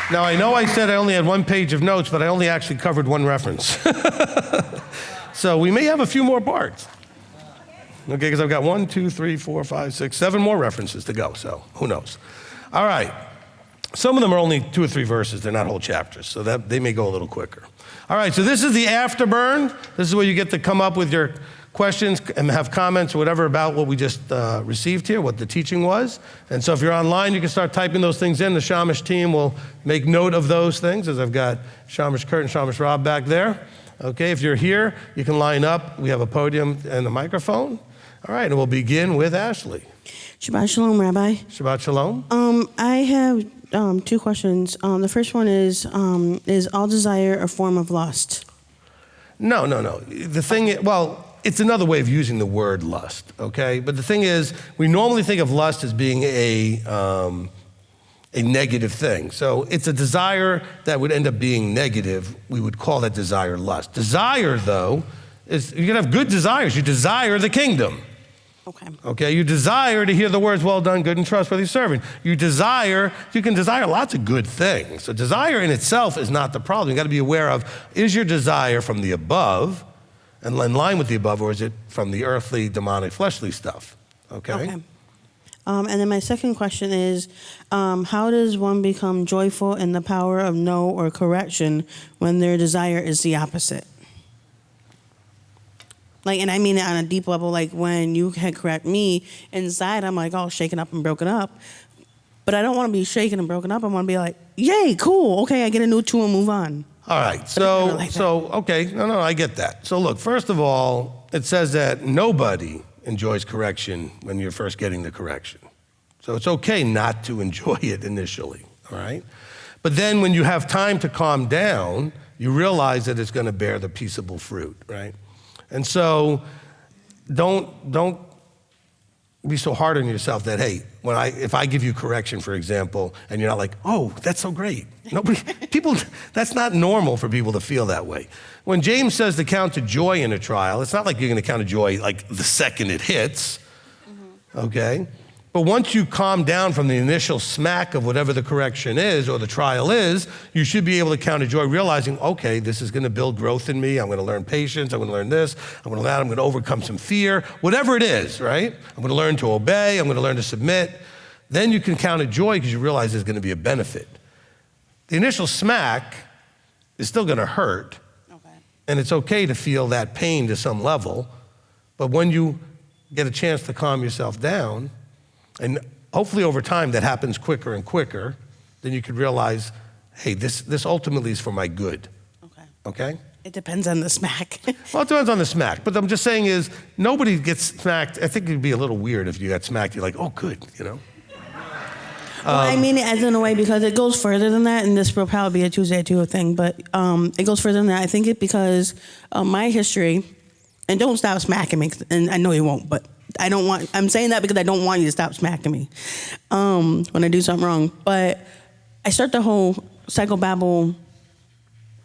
Now, I know I said I only had 1 page of notes, but I only actually covered 1 reference. So we may have a few more parts. Okay, because I've got 1, 2, 3, 4, 5, 6, 7 more references to go, so who knows. All right, some of them are only 2 or 3 verses, they're not whole chapters, so that they may go a little quicker. All right, so this is the Afterburn. This is where you get to come up with your questions and have comments or whatever about what we just received here, what the teaching was. And so if you're online, you can start typing those things in. The Shamish team will make note of those things, as I've got Shamish Kurt and Shamish Rob back there. Okay, if you're here, you can line up. We have a podium and a microphone. All right, and we'll begin with Ashley. Shabbat shalom, Rabbi. Shabbat shalom. I have 2 questions. The first one is all desire a form of lust? No. The thing, well, it's another way of using the word lust, okay? But the thing is, we normally think of lust as being a negative thing. So it's a desire that would end up being negative. We would call that desire lust. Desire, though, is you can have good desires. You desire the kingdom. Okay, you desire to hear the words, well done, good and trustworthy servant. You can desire lots of good things. So desire in itself is not the problem. You gotta be aware of, is your desire from the above, and in line with the above, or is it from the earthly, demonic, fleshly stuff? Okay. And then my second question is, how does one become joyful in the power of no or correction when their desire is the opposite? Like, and I mean it on a deep level, like when you had correct me, inside I'm like, oh, shaken up and broken up. But I don't want to be shaken and broken up. I want to be like, yay, cool, okay, I get a new tool and move on. All right, okay, no, I get that. So look, first of all, it says that nobody enjoys correction when you're first getting the correction. So it's okay not to enjoy it initially, all right? But then when you have time to calm down, you realize that it's gonna bear the peaceable fruit, right? And so don't be so hard on yourself that, hey, if I give you correction, for example, and you're not like, oh, that's so great. That's not normal for people to feel that way. When James says to count to joy in a trial, it's not like you're gonna count to joy like the second it hits, okay? But once you calm down from the initial smack of whatever the correction is or the trial is, you should be able to count to joy, realizing, okay, this is gonna build growth in me. I'm gonna learn patience, I'm gonna learn this, I'm gonna learn that, I'm gonna overcome some fear, whatever it is, right? I'm gonna learn to obey, I'm gonna learn to submit. Then you can count to joy because you realize there's gonna be a benefit. The initial smack is still gonna hurt, and it's okay to feel that pain to some level, but when you get a chance to calm yourself down, and hopefully over time that happens quicker and quicker, then you could realize, hey, this ultimately is for my good, okay? It depends on the smack. Well, it depends on the smack, but I'm just saying is, nobody gets smacked. I think it'd be a little weird if you got smacked, you're like, oh, good, you know? Well, I mean it as in a way because it goes further than that, and this will probably be a Tuesday at 2 thing, but it goes further than that. I think it because my history, and don't stop smacking me, and I know you won't, but I'm saying that because I don't want you to stop smacking me when I do something wrong. But I start the whole psychobabble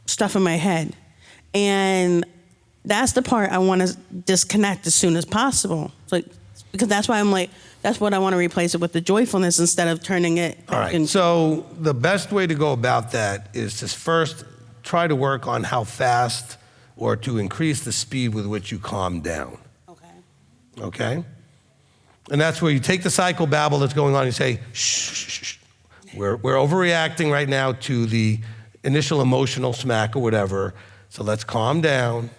stuff in my head. And that's the part I want to disconnect as soon as possible. Because that's why I'm like, that's what I want to replace it with, the joyfulness instead of turning it. All right, so the best way to go about that is to first try to work on how fast or to increase the speed with which you calm down. Okay? And that's where you take the psychobabble that's going on and you say, shh. We're overreacting right now to the initial emotional smack or whatever, so let's calm down,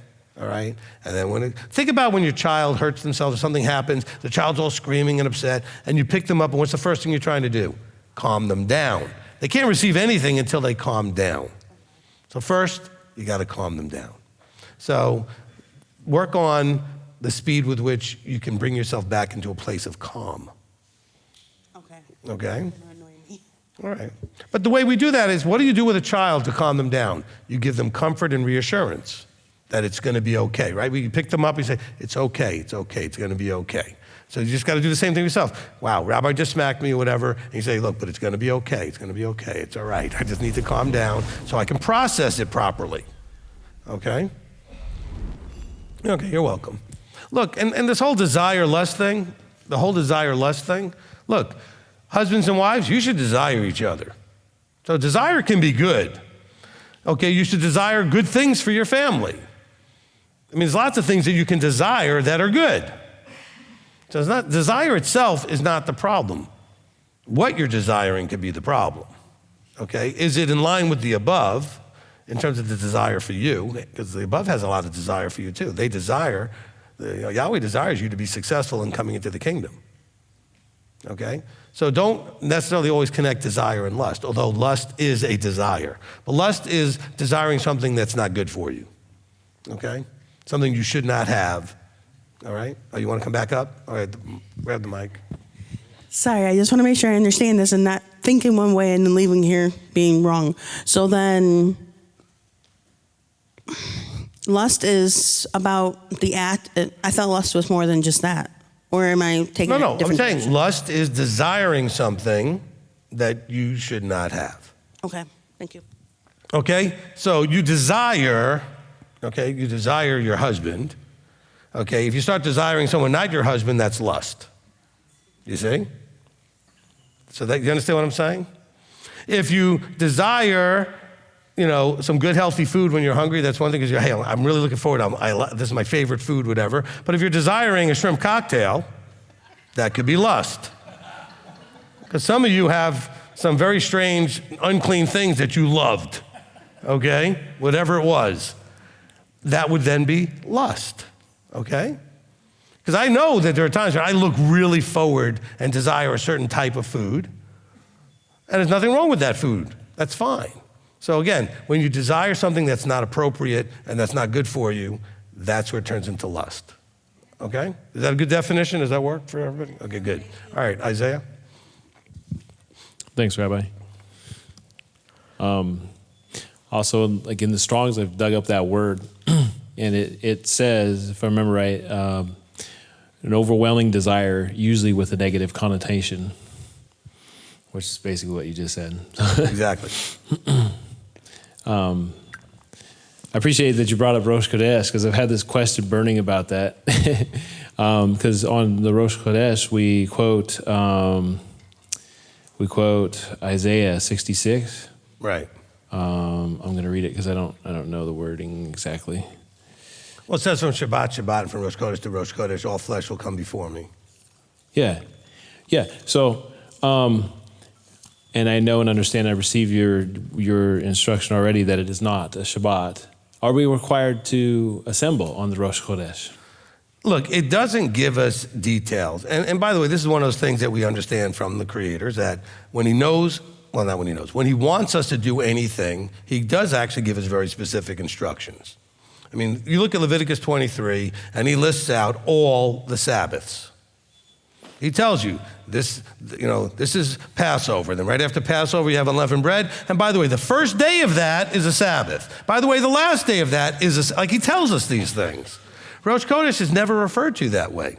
all right? And then think about when your child hurts themselves or something happens, the child's all screaming and upset, and you pick them up, and what's the first thing you're trying to do? Calm them down. They can't receive anything until they calm down. So first, you gotta calm them down. So work on the speed with which you can bring yourself back into a place of calm. Okay? All right. But the way we do that is, what do you do with a child to calm them down? You give them comfort and reassurance that it's gonna be okay, right? We pick them up, we say, it's okay, it's gonna be okay. So you just gotta do the same thing yourself. Wow, Rabbi just smacked me or whatever, and you say, look, but it's gonna be okay, it's all right. I just need to calm down so I can process it properly, okay? Okay, you're welcome. Look, and this whole desire-lust thing, look, husbands and wives, you should desire each other. So desire can be good. Okay, you should desire good things for your family. I mean, there's lots of things that you can desire that are good. So it's not, desire itself is not the problem. What you're desiring could be the problem. Okay, is it in line with the above in terms of the desire for you? Because the above has a lot of desire for you too. They desire, Yahweh desires you to be successful in coming into the kingdom. Okay, so don't necessarily always connect desire and lust, although lust is a desire. But lust is desiring something that's not good for you. Okay, something you should not have. All right, oh, you want to come back up? All right, grab the mic. Sorry, I just want to make sure I understand this and not thinking one way and then leaving here being wrong. So then, lust is about the act. I thought lust was more than just that. Or am I taking a different I'm saying direction? lust is desiring something that you should not have. Okay, thank you. Okay, so you desire your husband. Okay, if you start desiring someone not your husband, that's lust. You see? So that, you understand what I'm saying? If you desire, some good healthy food when you're hungry, that's one thing, because hey, I'm really looking forward, this is my favorite food, whatever. But if you're desiring a shrimp cocktail, that could be lust. Because some of you have some very strange, unclean things that you loved, okay? Whatever it was. That would then be lust, okay? Because I know that there are times where I look really forward and desire a certain type of food, and there's nothing wrong with that food. That's fine. So again, when you desire something that's not appropriate and that's not good for you, that's where it turns into lust. Okay? Is that a good definition? Does that work for everybody? Okay, good. All right, Isaiah? Thanks, Rabbi. Also, like in the Strongs, I've dug up that word, and it says, if I remember right, an overwhelming desire, usually with a negative connotation, which is basically what you just said. Exactly. I appreciate that you brought up Rosh Chodesh, because I've had this question burning about that. Because on the Rosh Chodesh, we quote Isaiah 66. Right. I'm going to read it because I don't know the wording exactly. Well, it says from Shabbat, and from Rosh Chodesh to Rosh Chodesh, all flesh will come before me. Yeah. So, and I know and understand, I receive your instruction already that it is not a Shabbat. Are we required to assemble on the Rosh Chodesh? Look, it doesn't give us details. And by the way, this is one of those things that we understand from the creators, that when he wants us to do anything, he does actually give us very specific instructions. I mean, you look at Leviticus 23, and he lists out all the Sabbaths. He tells you, this is Passover. Then right after Passover, you have unleavened bread. And by the way, the first day of that is a Sabbath. By the way, the last day of that is he tells us these things. Rosh Chodesh is never referred to that way.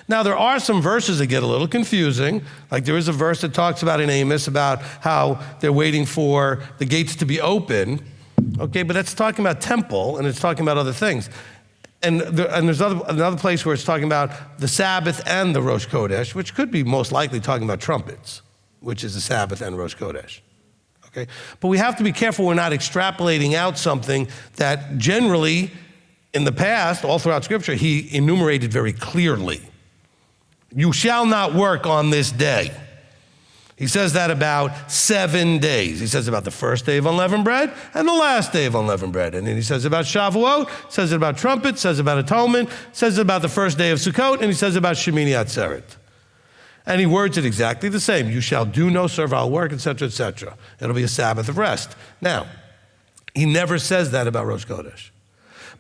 Now, there are some verses that get a little confusing. Like there is a verse that talks about in Amos about how they're waiting for the gates to be open. Okay, but that's talking about temple, and it's talking about other things. And there's another place where it's talking about the Sabbath and the Rosh Chodesh, which could be most likely talking about trumpets, which is the Sabbath and Rosh Chodesh. Okay, but we have to be careful we're not extrapolating out something that generally, in the past, all throughout Scripture, he enumerated very clearly. You shall not work on this day. He says that about 7 days. He says about the first day of unleavened bread and the last day of unleavened bread. And then he says about Shavuot, says it about trumpets, says about atonement, says it about the first day of Sukkot, and he says about Shemini Atzeret. And he words it exactly the same. You shall do no servile work, etc., etc. It'll be a Sabbath of rest. Now, he never says that about Rosh Chodesh.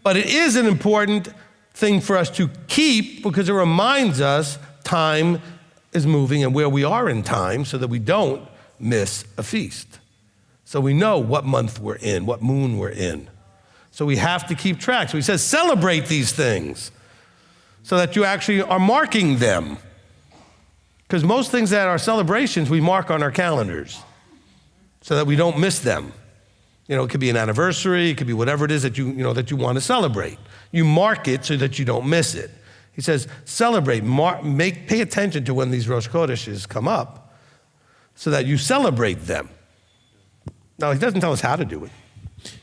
But it is an important thing for us to keep because it reminds us time is moving and where we are in time so that we don't miss a feast. So we know what month we're in, what moon we're in. So we have to keep track. So he says, celebrate these things so that you actually are marking them. Because most things that are celebrations, we mark on our calendars so that we don't miss them. It could be an anniversary, it could be whatever it is that you want to celebrate. You mark it so that you don't miss it. He says, celebrate, pay attention to when these Rosh Chodeshes come up so that you celebrate them. No, he doesn't tell us how to do it.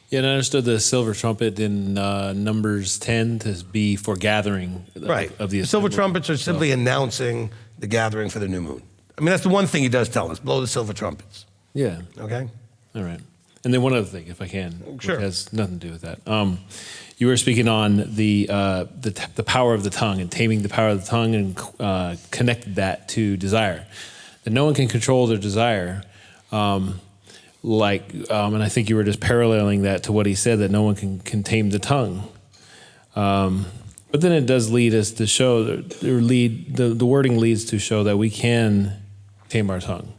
Yeah, and I understood the silver trumpet in Numbers 10 to be for gathering Right. of the silver assembly. trumpets are simply announcing the gathering for the new moon. I mean, that's the one thing he does tell us, blow the silver trumpets. Yeah. Okay? All right. And then one other thing, if I can, Sure. which has nothing to do with that. You were speaking on the power of the tongue and taming the power of the tongue, and connected that to desire. That no one can control their desire. And I think you were just paralleling that to what he said, that no one can tame the tongue. But then it does lead us to show, the wording leads to show that we can tame our tongue,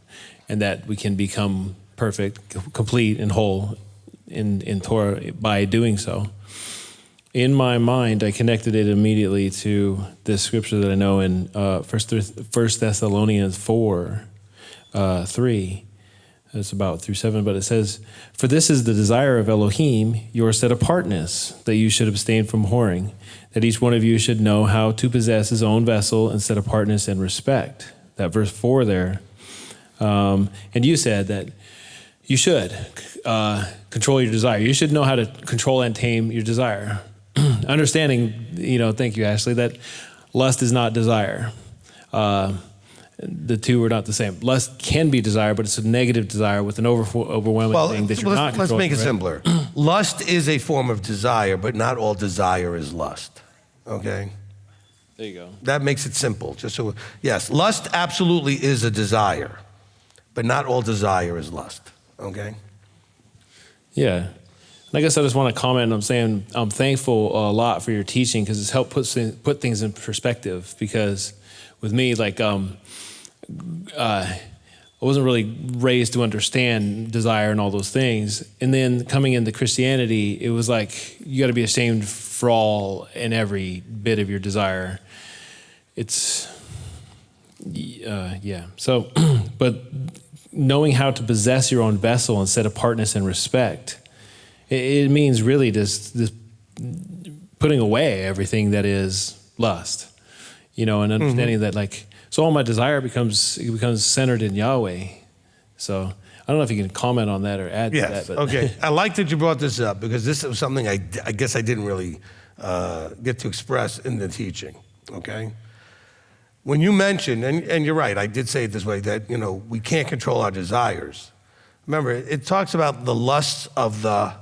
and that we can become perfect, complete, and whole in Torah by doing so. In my mind, I connected it immediately to this scripture that I know in 1 Thessalonians 4:3. It's about through 7, but it says, "For this is the desire of Elohim, your set apartness, that you should abstain from whoring, that each one of you should know how to possess his own vessel and set apartness and respect." That verse 4 there. And you said that you should control your desire. You should know how to control and tame your desire. Understanding, thank you, Ashley, that lust is not desire. The two are not the same. Lust can be desire, but it's a negative desire with an overwhelming thing that you're not controlling. Let's make it right? simpler. Lust is a form of desire, but not all desire is lust. Okay? There you go. That makes it simple. Yes, lust absolutely is a desire, but not all desire is lust. Okay? Yeah. And I guess I just want to comment. I'm saying I'm thankful a lot for your teaching, because it's helped put things in perspective. Because with me, I wasn't really raised to understand desire and all those things. And then coming into Christianity, it was like you got to be ashamed for all and every bit of your desire. It's, yeah. So, but knowing how to possess your own vessel and set apartness and respect, it means really just putting away everything that is lust, and understanding that so all my desire becomes centered in Yahweh. So I don't know if you can comment on that or add to that. Yes, But okay. I like that you brought this up, because this was something I guess I didn't really get to express in the teaching, okay? When you mentioned, and you're right, I did say it this way, that, we can't control our desires. Remember, it talks about the lusts of the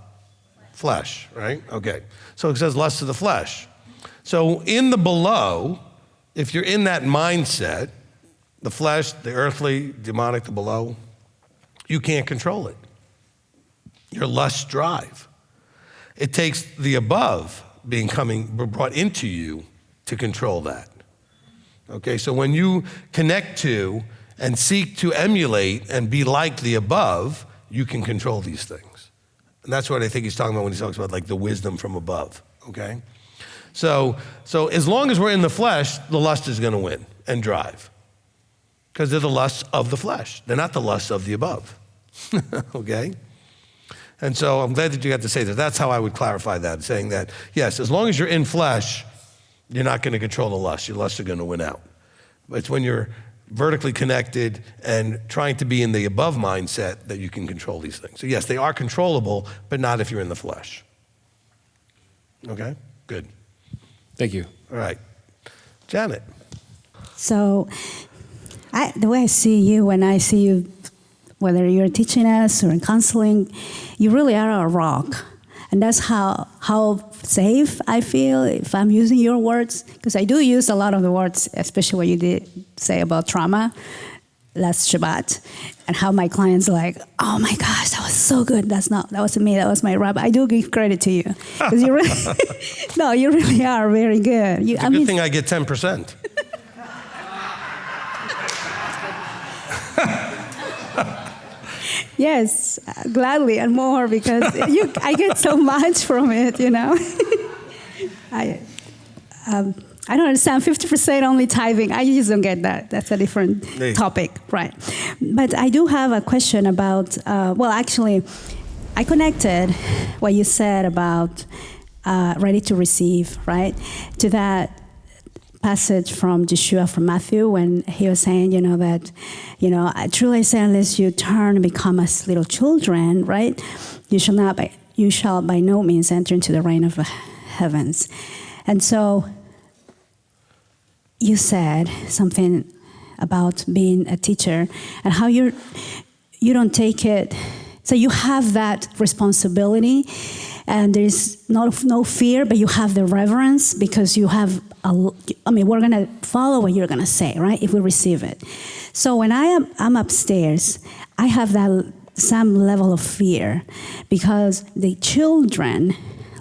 flesh, right? Okay. So it says lusts of the flesh. So in the below, if you're in that mindset, the flesh, the earthly, demonic, the below, you can't control it. Your lusts drive. It takes the above being brought into you to control that. Okay, so when you connect to and seek to emulate and be like the above, you can control these things. And that's what I think he's talking about when he talks about the wisdom from above, okay? So as long as we're in the flesh, the lust is going to win and drive, because they're the lusts of the flesh. They're not the lusts of the above, okay? And so I'm glad that you got to say that. That's how I would clarify that, saying that, yes, as long as you're in flesh, you're not going to control the lust. Your lusts are going to win out. But it's when you're vertically connected and trying to be in the above mindset that you can control these things. So yes, they are controllable, but not if you're in the flesh. Okay? Good. thank you. All right. Janet. So the way I see you, when I see you, whether you're teaching us or in counseling, you really are a rock. And that's how safe I feel if I'm using your words, because I do use a lot of the words, especially what you did say about trauma last Shabbat, and how my clients oh my gosh, that was so good. That wasn't me, that was my rabbi. I do give credit to you, because you really, no, you really are very good. It's a good thing I get 10%. Yes, gladly and more, because I get so much from it, I don't understand 50% only tithing. I just don't get that. That's a different topic, right? But I do have a question about, actually, I connected what you said about ready to receive, right, to that passage from Yeshua from Matthew when he was saying, that, I truly say, unless you turn and become as little children, right, you shall by no means enter into the reign of the heavens. And so you said something about being a teacher and how you don't take it. So you have that responsibility, and there's no fear, but you have the reverence because you have, we're going to follow what you're going to say, right, if we receive it. So when I'm upstairs, I have that some level of fear because the children,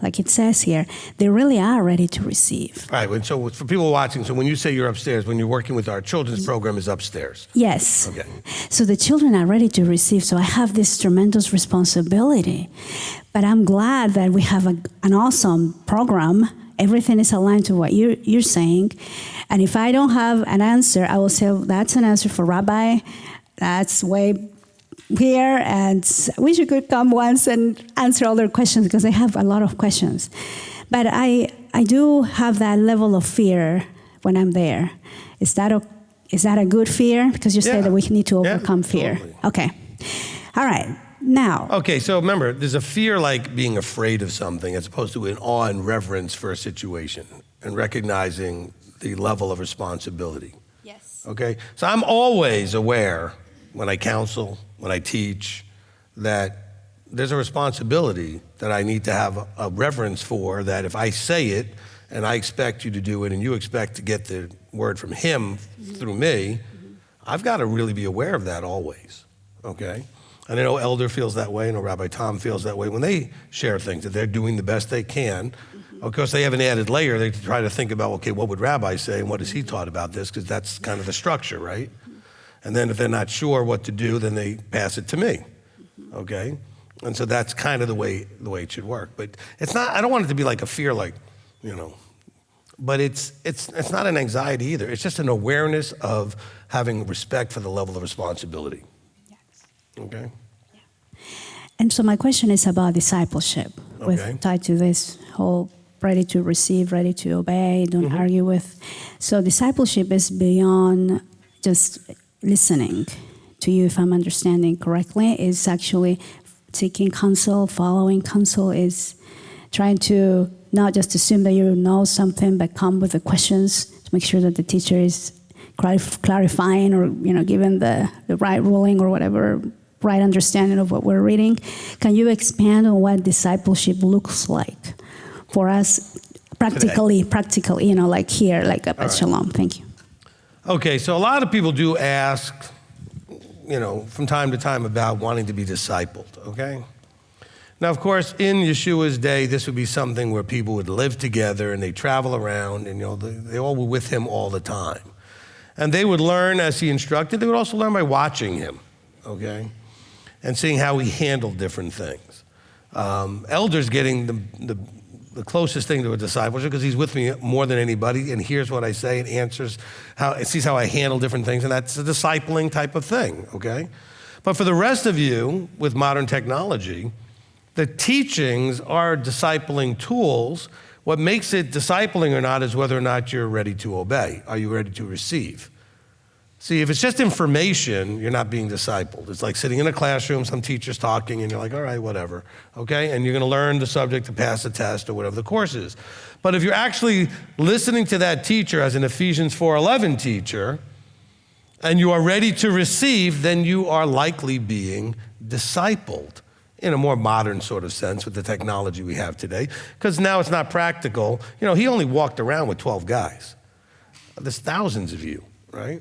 like it says here, they really are ready to receive. Right, and so for people watching, so when you say you're upstairs, when you're working with our children's program is upstairs. Yes. Okay. So the children are ready to receive, so I have this tremendous responsibility. But I'm glad that we have an awesome program. Everything is aligned to what you're saying. And if I don't have an answer, I will say, that's an answer for Rabbi. That's way here, and wish you could come once and answer all their questions because I have a lot of questions. But I do have that level of fear when I'm there. Is that a good fear? Because you say that we need to overcome fear. Totally. Okay. All right. Now. Okay, so remember, there's a fear like being afraid of something as opposed to an awe and reverence for a situation and recognizing the level of responsibility. Yes. Okay, so I'm always aware when I counsel, when I teach, that there's a responsibility that I need to have a reverence for, that if I say it and I expect you to do it and you expect to get the word from him through me, I've got to really be aware of that always, okay? And I know Elder feels that way, I know Rabbi Tom feels that way when they share things, that they're doing the best they can. Of course, they have an added layer. They try to think about, okay, what would Rabbi say and what has he taught about this? Because that's kind of the structure, right? And then if they're not sure what to do, then they pass it to me, okay? And so that's kind of the way it should work. But it's not, I don't want it to be like a fear, like, but it's not an anxiety either. It's just an awareness of having respect for the level of responsibility. Yes. Okay? Yeah. And so my question is about discipleship, Okay. tied to this whole ready to receive, ready to obey, don't argue with. So discipleship is beyond just listening to you, if I'm understanding correctly, is actually seeking counsel, following counsel, is trying to not just assume that you know something, but come with the questions to make sure that the teacher is clarifying or giving the right ruling or whatever, right understanding of what we're reading. Can you expand on what discipleship looks like for us practically, like here, like up at Shalom? Thank you. Okay, so a lot of people do ask, from time to time about wanting to be discipled, okay? Now, of course, in Yeshua's day, this would be something where people would live together and they travel around and, they all were with him all the time. And they would learn as he instructed. They would also learn by watching him, okay? And seeing how he handled different things. Elders getting the closest thing to a discipleship because he's with me more than anybody and hears what I say and answers sees how I handle different things, and that's a discipling type of thing, okay? But for the rest of you, with modern technology, the teachings are discipling tools. What makes it discipling or not is whether or not you're ready to obey. Are you ready to receive? See, if it's just information, you're not being discipled. It's like sitting in a classroom, some teacher's talking, and you're like, all right, whatever, okay? And you're gonna learn the subject to pass the test or whatever the course is. But if you're actually listening to that teacher as an Ephesians 4:11 teacher, and you are ready to receive, then you are likely being discipled in a more modern sort of sense with the technology we have today, because now it's not practical. He only walked around with 12 guys. There's thousands of you, right?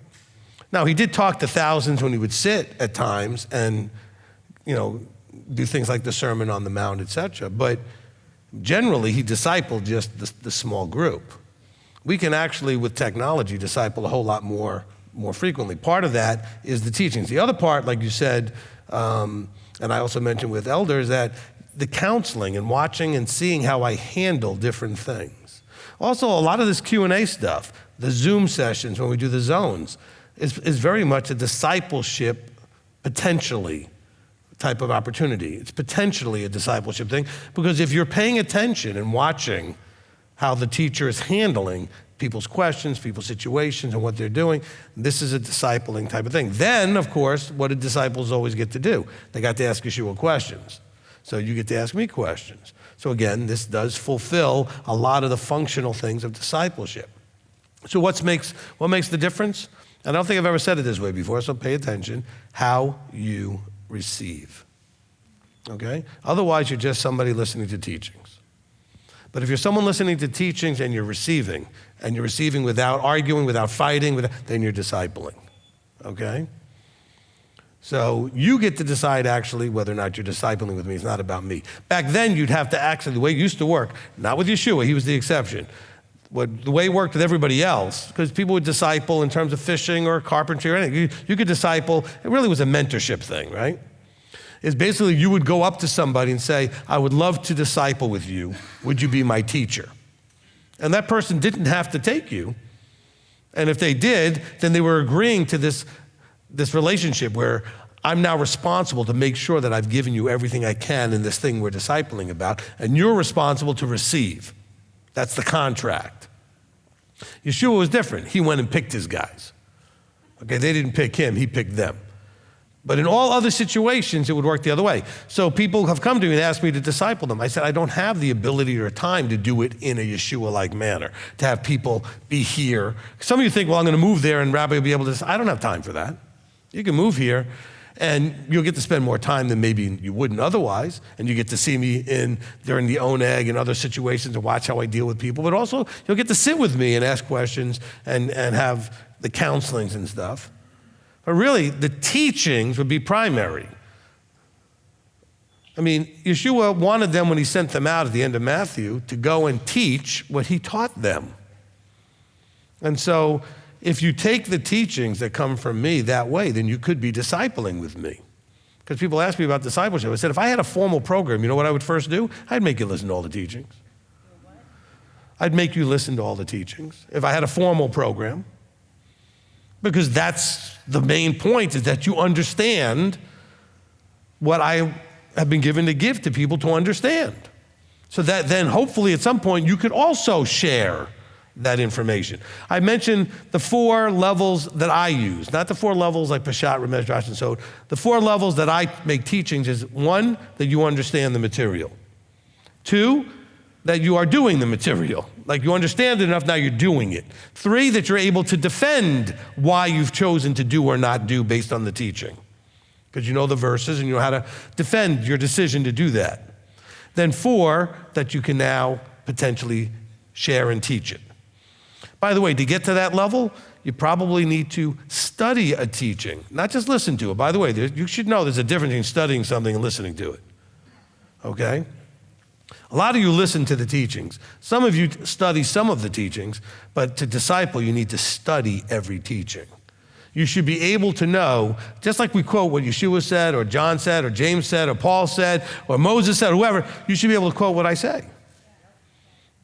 Now, he did talk to thousands when he would sit at times and, do things like the Sermon on the Mount, etc. But generally, he discipled just the small group. We can actually, with technology, disciple a whole lot more frequently. Part of that is the teachings. The other part, like you said, and I also mentioned with elders, that the counseling and watching and seeing how I handle different things. Also, a lot of this Q&A stuff, the Zoom sessions when we do the zones, is very much a discipleship, potentially, type of opportunity. It's potentially a discipleship thing, because if you're paying attention and watching how the teacher is handling people's questions, people's situations, and what they're doing. This is a discipling type of thing. Then, of course, what do disciples always get to do? They got to ask Yeshua questions. So you get to ask me questions. So again, this does fulfill a lot of the functional things of discipleship. So what makes the difference? And I don't think I've ever said it this way before, so pay attention. How you receive. Okay? Otherwise, you're just somebody listening to teachings. But if you're someone listening to teachings and you're receiving without arguing, without fighting, then you're discipling. Okay? So you get to decide actually whether or not you're discipling with me. It's not about me. Back then, you'd have to actually, the way it used to work, not with Yeshua, he was the exception. The way it worked with everybody else, because people would disciple in terms of fishing or carpentry or anything. You could disciple, it really was a mentorship thing, right? Is basically you would go up to somebody and say, I would love to disciple with you. Would you be my teacher? And that person didn't have to take you. And if they did, then they were agreeing to this relationship where I'm now responsible to make sure that I've given you everything I can in this thing we're discipling about, and you're responsible to receive. That's the contract. Yeshua was different. He went and picked his guys. Okay, they didn't pick him, he picked them. But in all other situations, it would work the other way. So people have come to me and asked me to disciple them. I said, I don't have the ability or time to do it in a Yeshua-like manner, to have people be here. Some of you think, well, I'm going to move there and Rabbi will be able to. I don't have time for that. You can move here and you'll get to spend more time than maybe you wouldn't otherwise. And you get to see me during the oneg and other situations and watch how I deal with people. But also, you'll get to sit with me and ask questions and have the counselings and stuff. But really, the teachings would be primary. I mean, Yeshua wanted them when he sent them out at the end of Matthew to go and teach what he taught them. And so, if you take the teachings that come from me that way, then you could be discipling with me. Because people ask me about discipleship. I said, if I had a formal program, you know what I would first do? I'd make you listen to all the teachings. I'd make you listen to all the teachings if I had a formal program. Because that's the main point, is that you understand what I have been given to give to people to understand. So that then hopefully at some point you could also share that information. I mentioned the 4 levels that I use, not the 4 levels like Peshat, Ramesh, Drash, and Sod. The 4 levels that I make teachings is 1, that you understand the material. 2, that you are doing the material. Like you understand it enough, now you're doing it. 3, that you're able to defend why you've chosen to do or not do based on the teaching. Because you know the verses and you know how to defend your decision to do that. Then 4, that you can now potentially share and teach it. By the way, to get to that level, you probably need to study a teaching, not just listen to it. By the way, you should know there's a difference between studying something and listening to it. Okay? A lot of you listen to the teachings. Some of you study some of the teachings, but to disciple, you need to study every teaching. You should be able to know, just like we quote what Yeshua said, or John said, or James said, or Paul said, or Moses said, or whoever, you should be able to quote what I say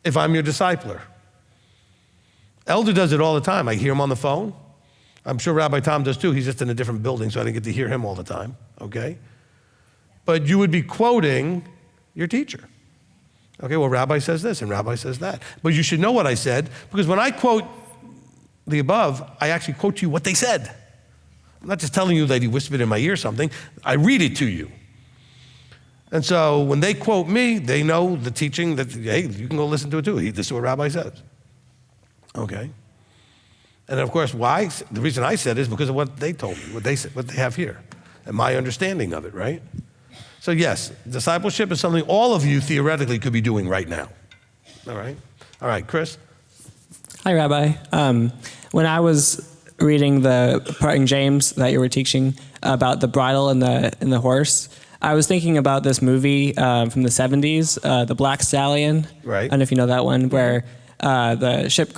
if I'm your discipler. Elder does it all the time. I hear him on the phone. I'm sure Rabbi Tom does too. He's just in a different building, so I didn't get to hear him all the time, okay? But you would be quoting your teacher. Okay, well, Rabbi says this and Rabbi says that. But you should know what I said, because when I quote the above, I actually quote to you what they said. I'm not just telling you that he whispered in my ear something. I read it to you. And so when they quote me, they know the teaching that, hey, you can go listen to it too. This is what Rabbi says. Okay? And of course, why? The reason I said it is because of what they told me, what they have here, and my understanding of it, right? So yes, discipleship is something all of you theoretically could be doing right now. All right? All right, Chris? Hi, Rabbi. When I was reading the part in James that you were teaching about the bridle and the horse, I was thinking about this movie from the 70s, The Black Stallion. Right. I don't know if you know that one, where the ship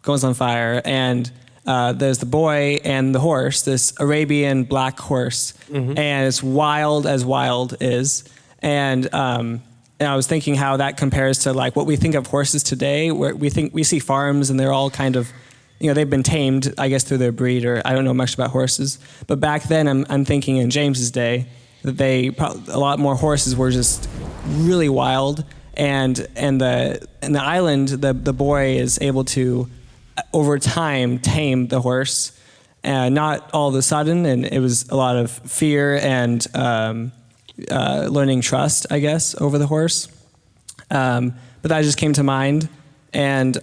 goes on fire, and there's the boy and the horse, this Arabian black horse, and it's wild as wild is. And I was thinking how that compares to like what we think of horses today, where we see farms and they're all kind of, they've been tamed, I guess, through their breed, or I don't know much about horses. But back then, I'm thinking in James's day that a lot more horses were just really wild, and in the island, the boy is able to, over time, tame the horse, not all of a sudden, and it was a lot of fear and learning trust, I guess, over the horse. But that just came to mind, and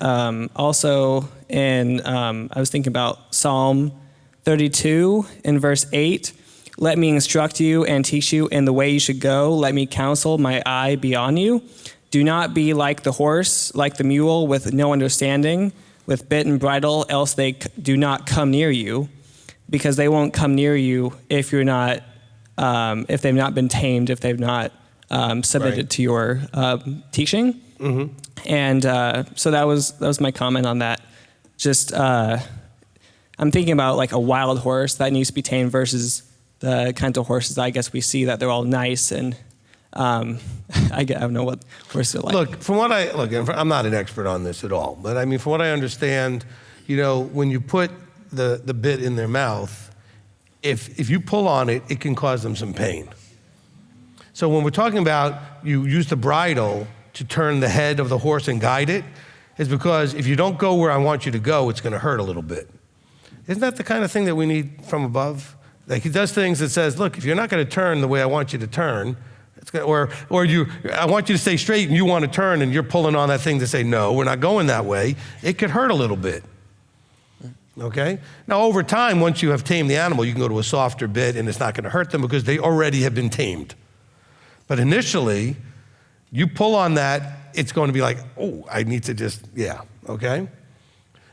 also I was thinking about Psalm 32 in verse 8. Let me instruct you and teach you in the way you should go. Let me counsel my eye be on you. Do not be like the horse, like the mule, with no understanding, with bit and bridle, else they do not come near you, because they won't come near you if you're not, if they've not been tamed, if they've not submitted to your teaching. Mm-hmm. And so that was my comment on that. Just I'm thinking about like a wild horse that needs to be tamed versus the kinds of horses I guess we see that they're all nice and I don't know what horses are like. Look, I'm not an expert on this at all, but I mean, from what I understand, when you put the bit in their mouth, if you pull on it, it can cause them some pain. So when we're talking about you use the bridle to turn the head of the horse and guide it, is because if you don't go where I want you to go, it's going to hurt a little bit. Isn't that the kind of thing that we need from above? Like he does things that says, look, if you're not going to turn the way I want you to turn, I want you to stay straight and you want to turn and you're pulling on that thing to say, no, we're not going that way, it could hurt a little bit. Okay? Now, over time, once you have tamed the animal, you can go to a softer bit and it's not going to hurt them because they already have been tamed. But initially, you pull on that, it's going to be like, oh, I need to just, okay?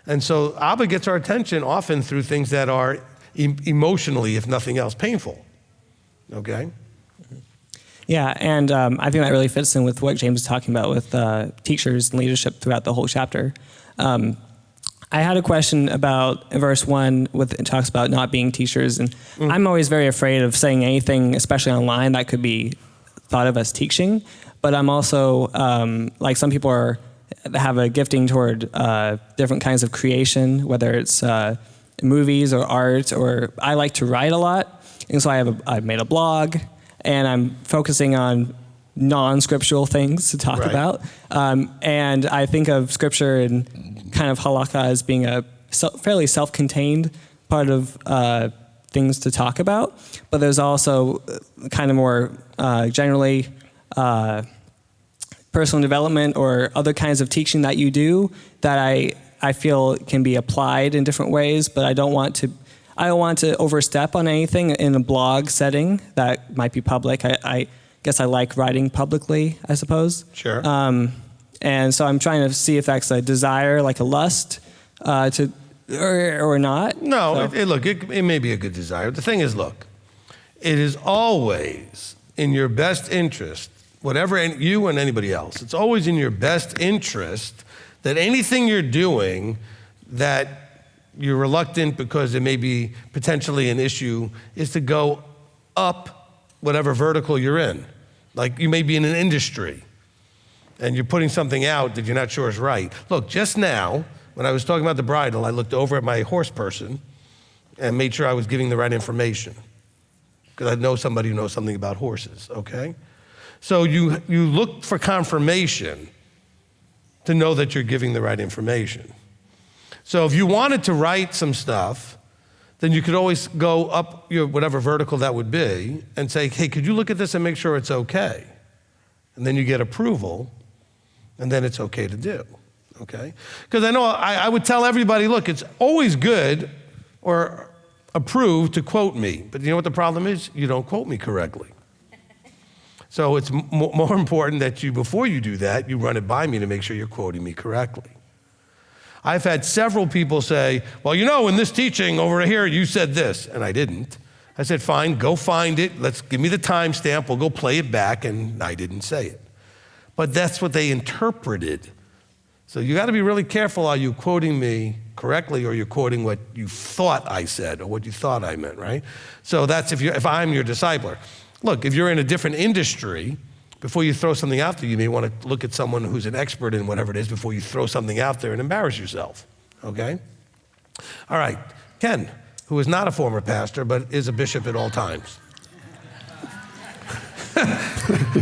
And so Abba gets our attention often through things that are emotionally, if nothing else, painful, okay? Yeah, and I think that really fits in with what James is talking about with teachers and leadership throughout the whole chapter. I had a question about verse 1, it talks about not being teachers, and I'm always very afraid of saying anything, especially online, that could be thought of as teaching, but I'm also, like some people have a gifting toward different kinds of creation, whether it's movies or art, or I like to write a lot, and so I've made a blog, and I'm focusing on non-scriptural things to talk about. And I think of scripture and kind of halakha as being a fairly self-contained part of things to talk about. But there's also kind of more generally personal development or other kinds of teaching that you do that I feel can be applied in different ways, but I don't want to overstep on anything in a blog setting that might be public. I guess I like writing publicly, I suppose. Sure. And so I'm trying to see if that's a desire, like a lust, or not. No, so. It may be a good desire. The thing is, look, it is always in your best interest, whatever you and anybody else, it's always in your best interest that anything you're doing that you're reluctant because it may be potentially an issue is to go up whatever vertical you're in. Like you may be in an industry and you're putting something out that you're not sure is right. Look, just now, when I was talking about the bridle, I looked over at my horse person and made sure I was giving the right information because I know somebody who knows something about horses, okay? So you look for confirmation to know that you're giving the right information. So if you wanted to write some stuff, then you could always go up your whatever vertical that would be and say, hey, could you look at this and make sure it's okay? And then you get approval, and then it's okay to do, okay? Because I know I would tell everybody, look, it's always good or approved to quote me, but you know what the problem is? You don't quote me correctly. So it's more important that before you do that, you run it by me to make sure you're quoting me correctly. I've had several people say, well, in this teaching over here, you said this, and I didn't. I said, fine, go find it. Give me the timestamp. We'll go play it back, and I didn't say it. But that's what they interpreted. So you got to be really careful. Are you quoting me correctly, or you're quoting what you thought I said or what you thought I meant, right? So that's if I'm your discipler. Look, if you're in a different industry, before you throw something out there, you may want to look at someone who's an expert in whatever it is before you throw something out there and embarrass yourself, okay? All right, Ken, who is not a former pastor, but is a bishop at all times.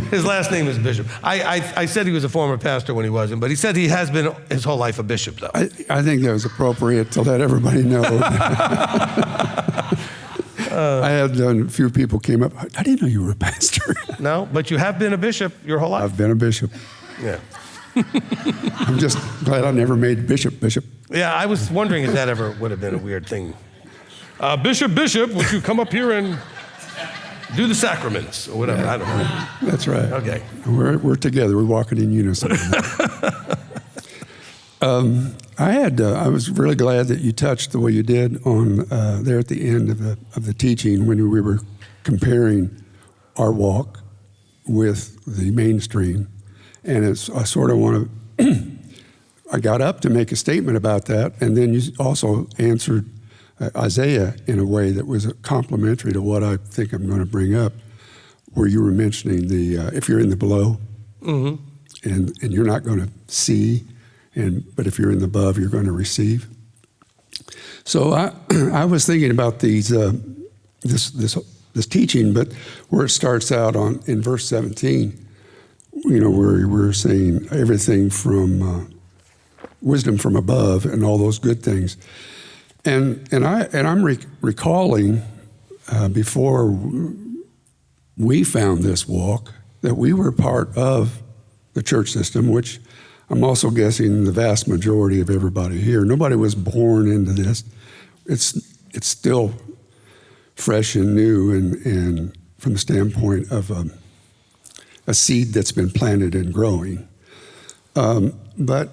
His last name is Bishop. I said he was a former pastor when he wasn't, but he said he has been his whole life a bishop, though. I think that was appropriate to let everybody know. I had a few people came up, I didn't know you were a pastor. No, but you have been a bishop your whole life. I've been a bishop. Yeah. I'm just glad I never made bishop. Yeah, I was wondering if that ever would have been a weird thing. Bishop, would you come up here and do the sacraments or whatever? Yeah. I don't know. That's right. Okay. We're together. We're walking in unison. I was really glad that you touched the way you did on there at the end of the teaching when we were comparing our walk with the mainstream. And I sort of want to, I got up to make a statement about that, and then you also answered Isaiah in a way that was complementary to what I think I'm going to bring up, where you were mentioning if you're in the below, and you're not going to see, but if you're in the above, you're going to receive. So I was thinking about this teaching, but where it starts out in verse 17. Where we're saying everything from wisdom from above and all those good things, and I'm recalling before we found this walk that we were part of the church system, which I'm also guessing the vast majority of everybody here. Nobody was born into this. It's still fresh and new, and from the standpoint of a seed that's been planted and growing. But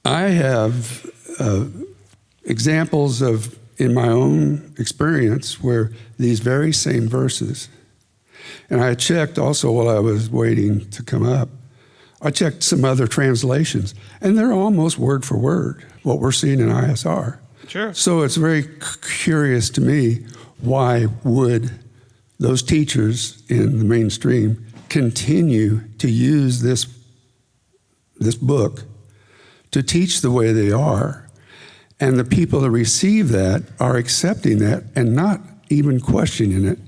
I have examples in my own experience where these very same verses, and I checked also while I was waiting to come up, I checked some other translations, and they're almost word for word what we're seeing in ISR. Sure. So it's very curious to me, why would those teachers in the mainstream continue to use this book to teach the way they are, and the people that receive that are accepting that and not even questioning it.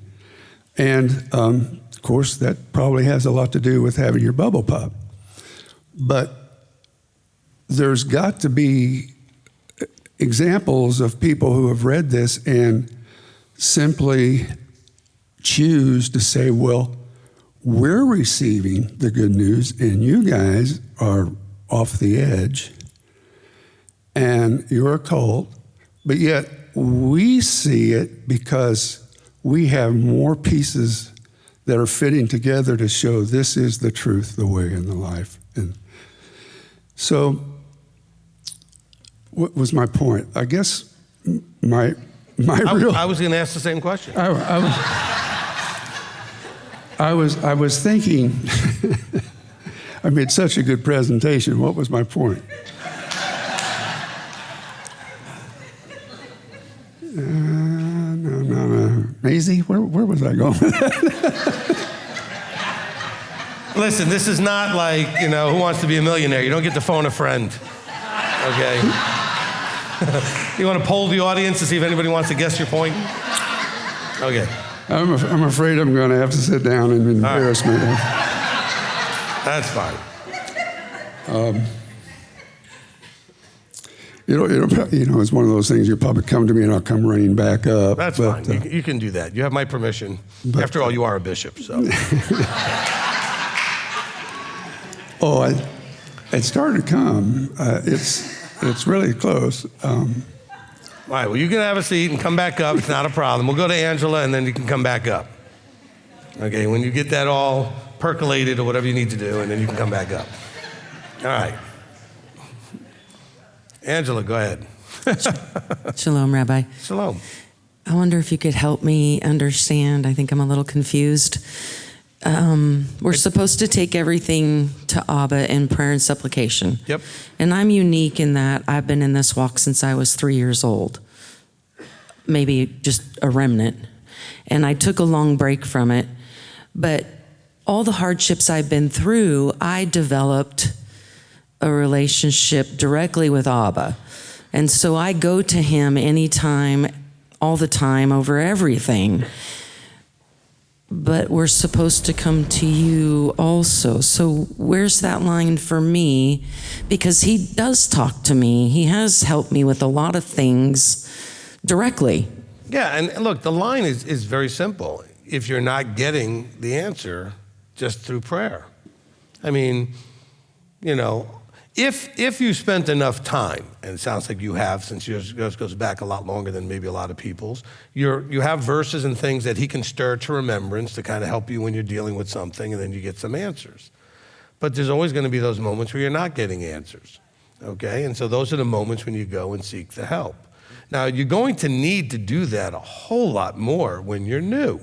And of course, that probably has a lot to do with having your bubble pop. But there's got to be examples of people who have read this and simply choose to say, well, we're receiving the good news and you guys are off the edge and you're a cult, but yet we see it because we have more pieces that are fitting together to show this is the truth, the way, and the life. And so what was my point? I guess I was going to ask the same question. I was thinking, I made such a good presentation. What was my point? No. Maisie, where was I going with that? Listen, this is not like, Who Wants to Be a Millionaire? You don't get to phone a friend, okay? You want to poll the audience to see if anybody wants to guess your point? Okay. I'm afraid I'm going to have to sit down in embarrassment. That's fine. It's one of those things. You'll probably come to me and I'll come running back up. That's fine. You can do that. You have my permission. After all, you are a bishop, so. It started to come. It's really close. All right, well, you can have a seat and come back up. It's not a problem. We'll go to Angela, and then you can come back up. Okay, when you get that all percolated or whatever you need to do, and then you can come back up. All right. Angela, go ahead. Shalom, Rabbi. Shalom. I wonder if you could help me understand. I think I'm a little confused. We're supposed to take everything to Abba in prayer and supplication. Yep. And I'm unique in that I've been in this walk since I was 3 years old. Maybe just a remnant. And I took a long break from it. But all the hardships I've been through, I developed a relationship directly with Abba. And so I go to him anytime, all the time, over everything. but we're supposed to come to you also. So where's that line for me? Because he does talk to me. He has helped me with a lot of things directly. Yeah, and look, the line is very simple. If you're not getting the answer, just through prayer. I mean, you know, if you spent enough time, and it sounds like you have, since yours goes back a lot longer than maybe a lot of people's, you have verses and things that he can stir to remembrance to kind of help you when you're dealing with something, and then you get some answers. But there's always going to be those moments where you're not getting answers, okay? And so those are the moments when you go and seek the help. Now, you're going to need to do that a whole lot more when you're new,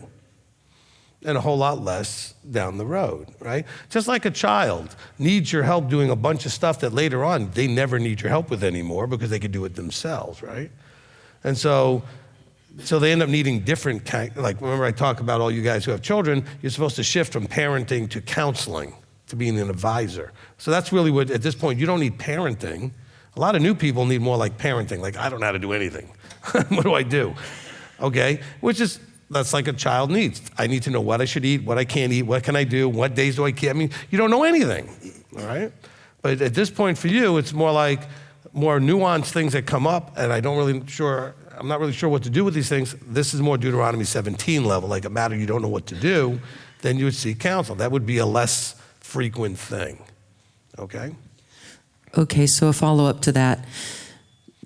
and a whole lot less down the road, right? Just like a child needs your help doing a bunch of stuff that later on they never need your help with anymore because they can do it themselves, right? And so they end up needing different kind, like remember I talk about all you guys who have children, you're supposed to shift from parenting to counseling, to being an advisor. So that's really what, at this point, you don't need parenting. A lot of new people need more like parenting, like I don't know how to do anything. What do I do? Okay, that's like a child needs. I need to know what I should eat, what I can't eat, what can I do, what days do I keep? I mean, you don't know anything, all right? But at this point for you, it's more like more nuanced things that come up, and I'm not really sure what to do with these things. This is more Deuteronomy 17 level, like a matter you don't know what to do, then you would seek counsel. That would be a less frequent thing, okay? Okay, so a follow-up to that.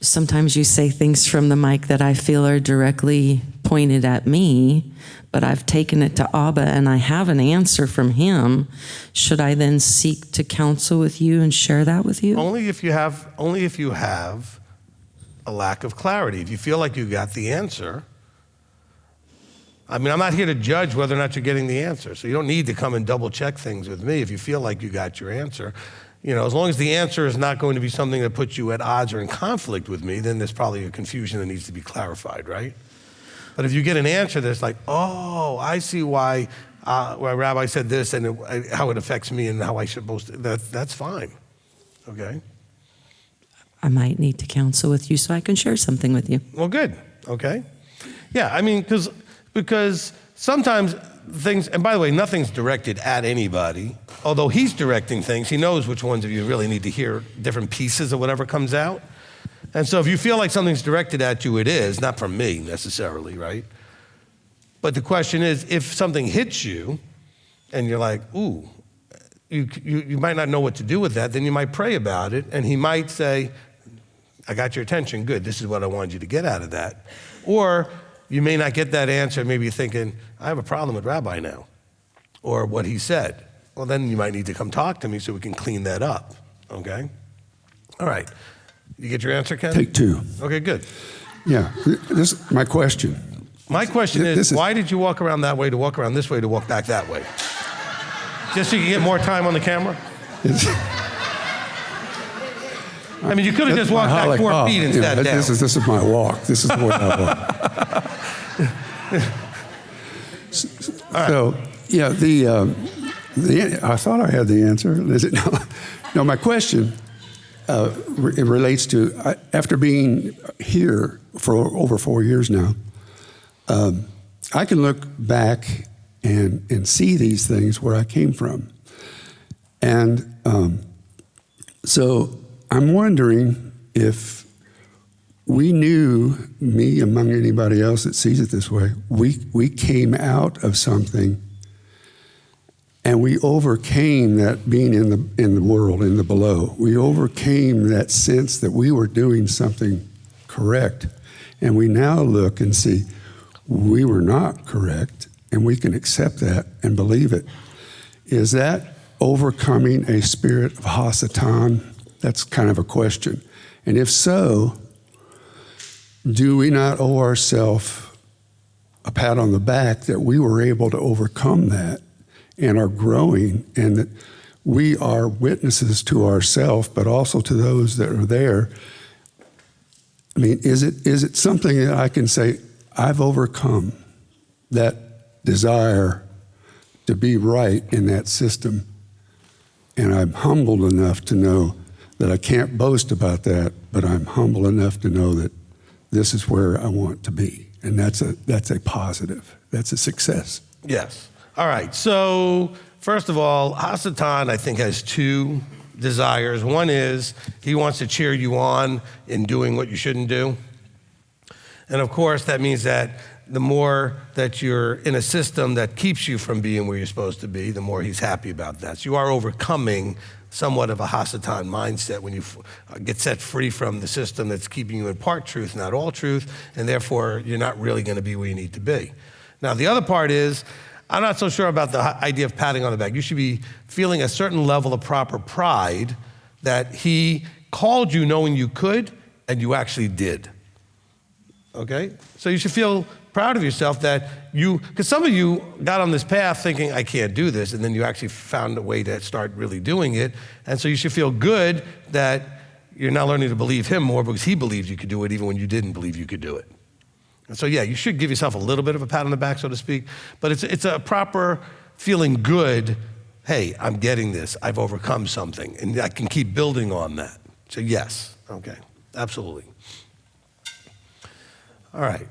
Sometimes you say things from the mic that I feel are directly pointed at me, but I've taken it to Abba and I have an answer from him. Should I then seek to counsel with you and share that with you? Only if you have a lack of clarity. If you feel like you got the answer, I mean, I'm not here to judge whether or not you're getting the answer. So you don't need to come and double check things with me if you feel like you got your answer. You know, as long as the answer is not going to be something that puts you at odds or in conflict with me, then there's probably a confusion that needs to be clarified, right? But if you get an answer that's like, oh, I see why Rabbi said this and how it affects me and how I should supposed to, that's fine, okay? I might need to counsel with you so I can share something with you. Well, good, okay? Yeah, I mean, because sometimes things, and by the way, nothing's directed at anybody. Although he's directing things, he knows which ones of you really need to hear different pieces of whatever comes out. And so if you feel like something's directed at you, it is, not from me necessarily, right? But the question is, if something hits you and you're like, ooh, you might not know what to do with that, then you might pray about it, and he might say, I got your attention, good, this is what I wanted you to get out of that. Or you may not get that answer, maybe you're thinking, I have a problem with Rabbi now, or what he said. Well, then you might need to come talk to me so we can clean that up, okay? All right, you get your answer, Ken? Take two. Okay, good. Yeah, this is my question. My question is, why did you walk around that way to walk around this way to walk back that way? Just so you can get more time on the camera? I mean, you could have just walked back 4 feet and sat down. This is my walk. This is the way I walk. So, yeah, I thought I had the answer. Is it? No, my question it relates to, after being here for over 4 years now, I can look back and see these things where I came from. And so I'm wondering if we knew, me among anybody else that sees it this way, we came out of something and we overcame that being in the world, in the below. We overcame that sense that we were doing something correct. And we now look and see we were not correct, and we can accept that and believe it. Is that overcoming a spirit of Hasatan? That's kind of a question. And if so, do we not owe ourselves a pat on the back that we were able to overcome that and are growing, and that we are witnesses to ourselves, but also to those that are there? I mean, is it something that I can say, I've overcome that desire to be right in that system, and I'm humbled enough to know that I can't boast about that, but I'm humble enough to know that this is where I want to be, and that's a positive. That's a success. Yes. All right, so first of all, Hasatan, I think, has two desires. One is he wants to cheer you on in doing what you shouldn't do. And of course, that means that the more that you're in a system that keeps you from being where you're supposed to be, the more he's happy about that. So you are overcoming somewhat of a Hasatan mindset when you get set free from the system that's keeping you in part truth, not all truth, and therefore you're not really going to be where you need to be. Now, the other part is, I'm not so sure about the idea of patting on the back. You should be feeling a certain level of proper pride that he called you knowing you could, and you actually did. Okay? So you should feel proud of yourself that because some of you got on this path thinking, I can't do this, and then you actually found a way to start really doing it. And so you should feel good that you're now learning to believe him more because he believed you could do it even when you didn't believe you could do it. And so, yeah, you should give yourself a little bit of a pat on the back, so to speak, but it's a proper feeling good, hey, I'm getting this, I've overcome something, and I can keep building on that. So yes, okay, absolutely. All right.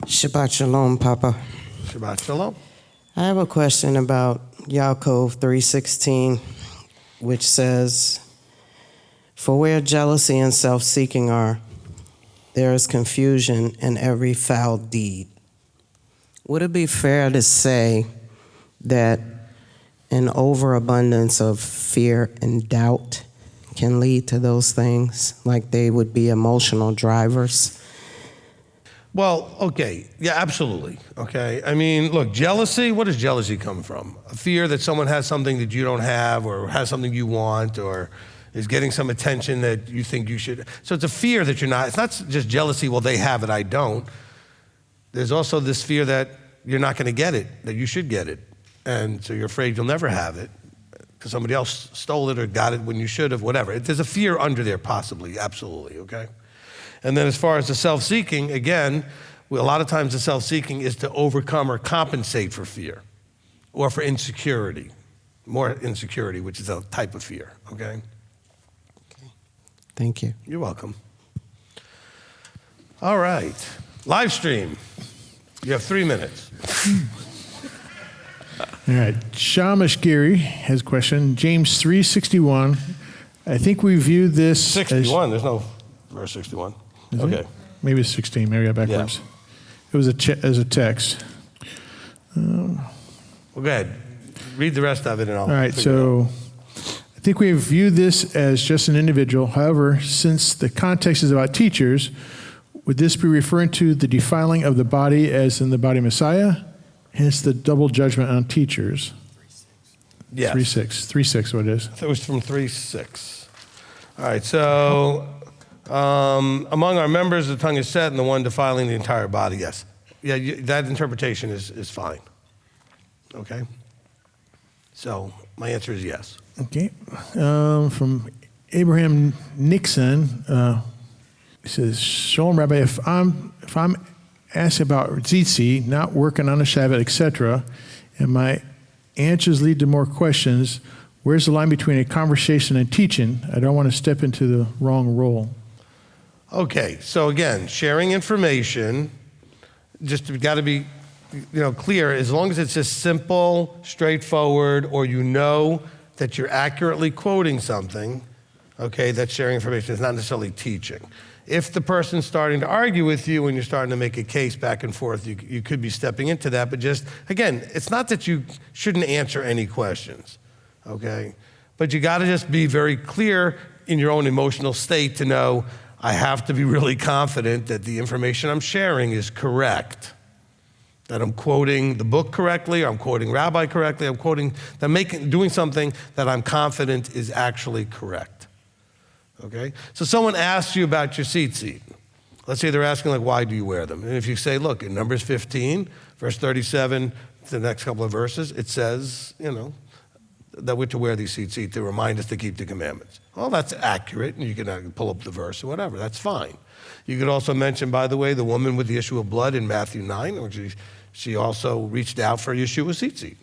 Shabbat Shalom, Papa. Shabbat Shalom. I have a question about Yaakov 3:16, which says, "For where jealousy and self-seeking are, there is confusion in every foul deed." Would it be fair to say that an overabundance of fear and doubt can lead to those things, like they would be emotional drivers? Well, okay, yeah, absolutely, okay? I mean, look, jealousy, what does jealousy come from? A fear that someone has something that you don't have, or has something you want, or is getting some attention that you think you should. So it's a fear that you're not, it's not just jealousy, well, they have it, I don't. There's also this fear that you're not gonna get it, that you should get it. And so you're afraid you'll never have it because somebody else stole it or got it when you should have, whatever. There's a fear under there, possibly, absolutely, okay? And then as far as the self-seeking, again, a lot of times the self-seeking is to overcome or compensate for fear or for insecurity, more insecurity, which is a type of fear, okay? Thank you. You're welcome. All right, live stream. You have 3 minutes. All right, Shamish Gary has a question. James 3:61. I think we view this 61, there's no verse 61. Okay. It? Maybe it's 16, maybe I got backwards. Yeah. It was as a text. Well, go ahead. Read the rest of it and I'll All right, so I think we view this as just an individual. However, since the context is about teachers, would this be referring to the defiling of the body as in the body of Messiah? Hence the double judgment on teachers. Yes. 3:6, what it is. It was from 3:6. All right, so among our members, the tongue is set, and the one defiling the entire body, yes. Yeah, that interpretation is fine. Okay? So my answer is yes. Okay. From Abraham Nixon, he says, Shalom, Rabbi, if I'm asked about tzitzit, not working on a Shabbat, etc., and my answers lead to more questions, where's the line between a conversation and teaching? I don't want to step into the wrong role. Okay, so again, sharing information, just got to be clear, as long as it's just simple, straightforward, or you know that you're accurately quoting something, okay, that's sharing information. It's not necessarily teaching. If the person's starting to argue with you and you're starting to make a case back and forth, you could be stepping into that, but just, again, it's not that you shouldn't answer any questions, okay? But you gotta just be very clear in your own emotional state to know, I have to be really confident that the information I'm sharing is correct, that I'm quoting the book correctly, or I'm quoting Rabbi correctly, doing something that I'm confident is actually correct. Okay? So someone asks you about your tzitzit. Let's say they're asking, like, why do you wear them? And if you say, look, in Numbers 15, verse 37, the next couple of verses, it says, that we're to wear these tzitzit to remind us to keep the commandments. Well, that's accurate, and you can pull up the verse or whatever. That's fine. You could also mention, by the way, the woman with the issue of blood in Matthew 9, which she also reached out for Yeshua's tzitzit.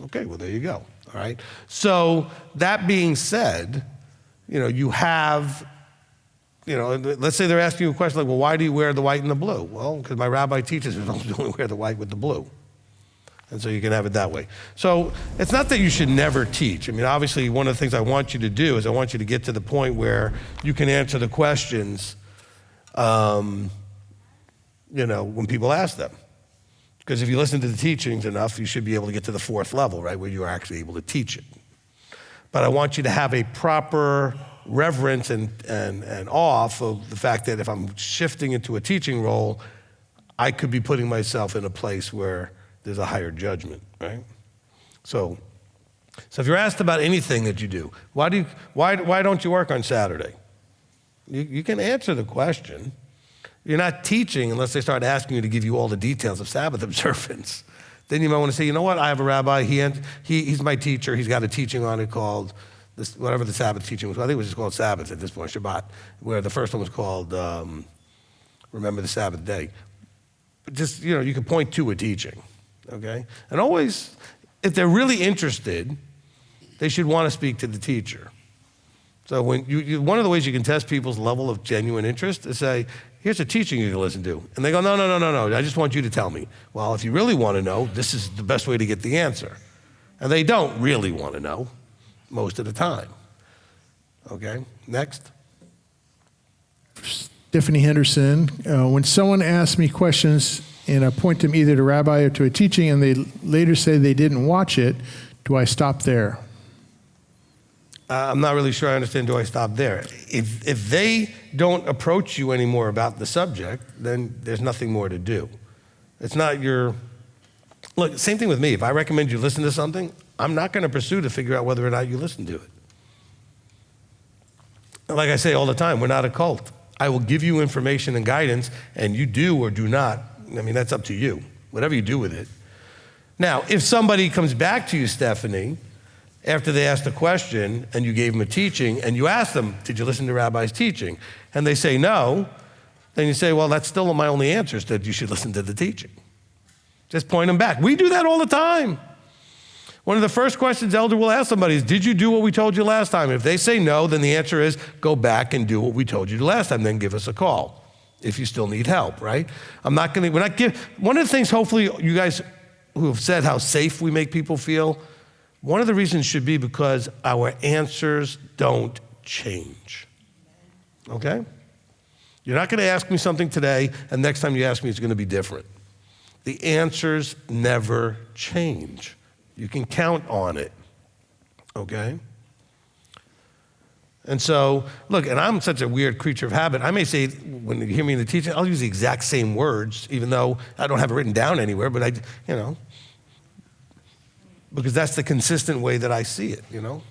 Okay, well, there you go. All right? So that being said, you have, let's say they're asking you a question like, well, why do you wear the white and the blue? Well, because my rabbi teaches me to only wear the white with the blue. And so you can have it that way. So it's not that you should never teach. I mean, obviously, one of the things I want you to do is I want you to get to the point where you can answer the questions, when people ask them. Because if you listen to the teachings enough, you should be able to get to the fourth level, right, where you're actually able to teach it. But I want you to have a proper reverence and awe of the fact that if I'm shifting into a teaching role, I could be putting myself in a place where there's a higher judgment, right? So if you're asked about anything that you do, why don't you work on Saturday? You can answer the question. You're not teaching unless they start asking you to give you all the details of Sabbath observance. Then you might want to say, you know what, I have a rabbi, he's my teacher, he's got a teaching on it called, whatever the Sabbath teaching was. I think it was just called Sabbath at this point, Shabbat, where the first one was called Remember the Sabbath Day. But just, you can point to a teaching, okay? And always, if they're really interested, they should want to speak to the teacher. So when one of the ways you can test people's level of genuine interest is say, here's a teaching you can listen to. And they go, no, I just want you to tell me. Well, if you really want to know, this is the best way to get the answer. And they don't really want to know most of the time. Okay, next. Stephanie Henderson, when someone asks me questions and I point them either to rabbi or to a teaching and they later say they didn't watch it, do I stop there? I'm not really sure I understand, do I stop there? If they don't approach you anymore about the subject, then there's nothing more to do. It's not look, same thing with me. If I recommend you listen to something, I'm not going to pursue to figure out whether or not you listen to it. Like I say all the time, we're not a cult. I will give you information and guidance, and you do or do not. I mean, that's up to you, whatever you do with it. Now, if somebody comes back to you, Stephanie, after they asked a question and you gave them a teaching and you ask them, did you listen to Rabbi's teaching? And they say no, then you say, well, that's still my only answer is that you should listen to the teaching. Just point them back. We do that all the time. One of the first questions elder will ask somebody is, did you do what we told you last time? If they say no, then the answer is go back and do what we told you last time, then give us a call if you still need help, right? One of the things hopefully you guys who have said how safe we make people feel, one of the reasons should be because our answers don't change, okay? You're not gonna ask me something today, and next time you ask me, it's gonna be different. The answers never change. You can count on it, okay? And so, look, and I'm such a weird creature of habit. I may say, when you hear me in the teaching, I'll use the exact same words, even though I don't have it written down anywhere, but because that's the consistent way that I see it, all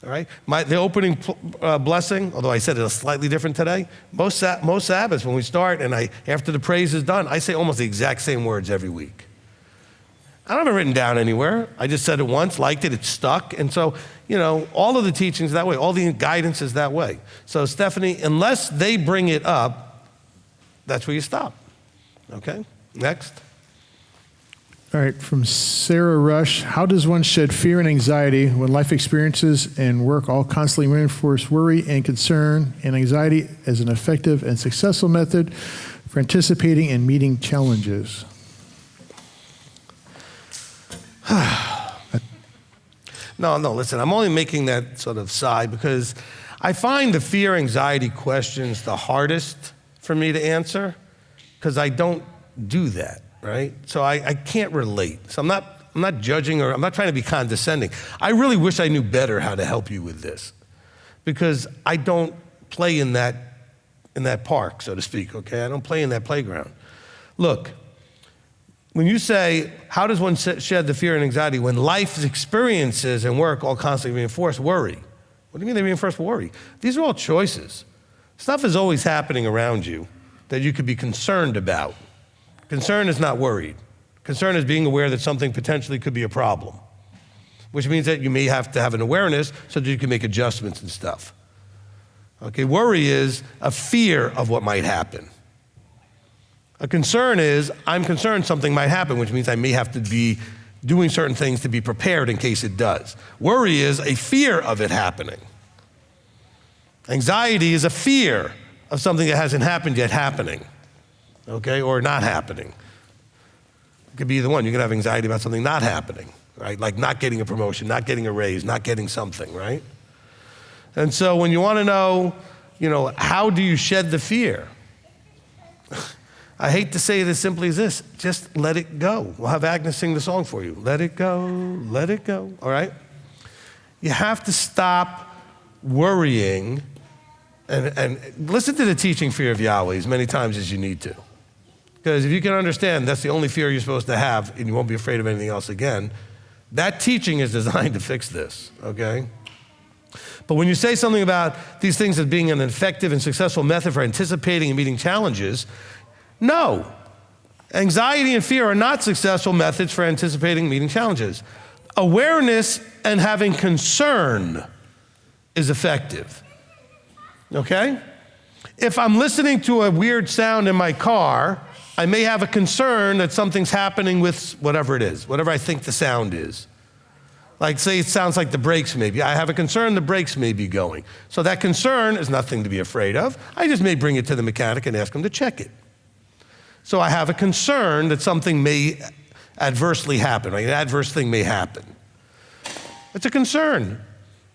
right? The opening blessing, although I said it slightly different today, most Sabbaths when we start and after the praise is done, I say almost the exact same words every week. I don't have it written down anywhere. I just said it once, liked it, it stuck. And so, all of the teachings that way, all the guidance is that way. So Stephanie, unless they bring it up, that's where you stop, okay? Next. All right, from Sarah Rush, how does one shed fear and anxiety when life experiences and work all constantly reinforce worry and concern and anxiety as an effective and successful method for anticipating and meeting challenges? No, listen, I'm only making that sort of sigh because I find the fear, anxiety questions the hardest for me to answer because I don't do that, right? So I can't relate. So I'm not judging or I'm not trying to be condescending. I really wish I knew better how to help you with this because I don't play in that park, so to speak, okay? I don't play in that playground. Look, when you say, how does one shed the fear and anxiety when life's experiences and work all constantly reinforce worry? What do you mean they reinforce worry? These are all choices. Stuff is always happening around you that you could be concerned about. Concern is not worried. Concern is being aware that something potentially could be a problem, which means that you may have to have an awareness so that you can make adjustments and stuff. Okay, worry is a fear of what might happen. A concern is, I'm concerned something might happen, which means I may have to be doing certain things to be prepared in case it does. Worry is a fear of it happening. Anxiety is a fear of something that hasn't happened yet happening, okay, or not happening. It could be either one. You can have anxiety about something not happening, right? Like not getting a promotion, not getting a raise, not getting something, right? And so when you want to know, how do you shed the fear? I hate to say it as simply as this. Just let it go. We'll have Agnes sing the song for you. Let it go, all right? You have to stop worrying and listen to the teaching fear of Yahweh as many times as you need to. Because if you can understand that's the only fear you're supposed to have and you won't be afraid of anything else again, that teaching is designed to fix this, okay? But when you say something about these things as being an effective and successful method for anticipating and meeting challenges, no. Anxiety and fear are not successful methods for anticipating and meeting challenges. Awareness and having concern is effective, okay? If I'm listening to a weird sound in my car, I may have a concern that something's happening with whatever it is, whatever I think the sound is. Like say it sounds like the brakes maybe. I have a concern the brakes may be going. So that concern is nothing to be afraid of. I just may bring it to the mechanic and ask him to check it. So I have a concern that something may adversely happen, right? An adverse thing may happen. It's a concern.